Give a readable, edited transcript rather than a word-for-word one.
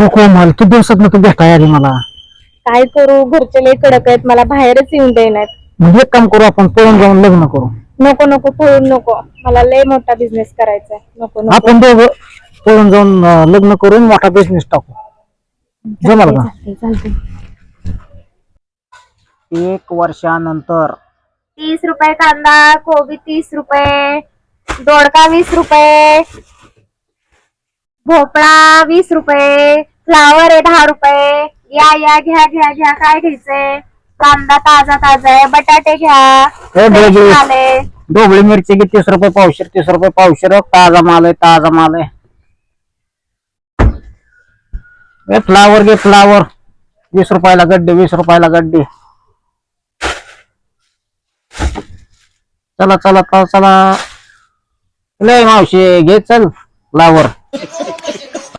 नको मला, किती दिवसात तू भेटाय आली मला. काय करू, घरचे लय कडक आहेत, मला बाहेरच येऊन देणार. म्हणजे एक काम करू, आपण पळून जाऊन लग्न करू. नको नको, पळून नको, मला लय मोठा बिझनेस करायचा आहे. नको नको. आपण दोघं पळून जाऊन लग्न करून मोठा बिझनेस टाकू. जमल का? चालतंय. 1 वर्षानंतर 30 रुपये कांदा, कोबी 30 रुपये, दोडका 20 रुपये, भोपळा 20 रुपये, फ्लावर आहे 10 रुपये. या या, घ्या घ्या घ्या, काय घ्यायचंय? कांदा ताजा ताजा आहे, बटाटे घ्या. ढोबळी मिरची 30 रुपये पावशेर, 30 रुपये पावशेर. ताजा माल आहे, ताजा माल आहे. फ्लावर घे, फ्लावर 20 रुपयाला गड्डे, 20 रुपयाला गड्डे. चला चला चला चला, लय मावशी घे, चल फ्लावर.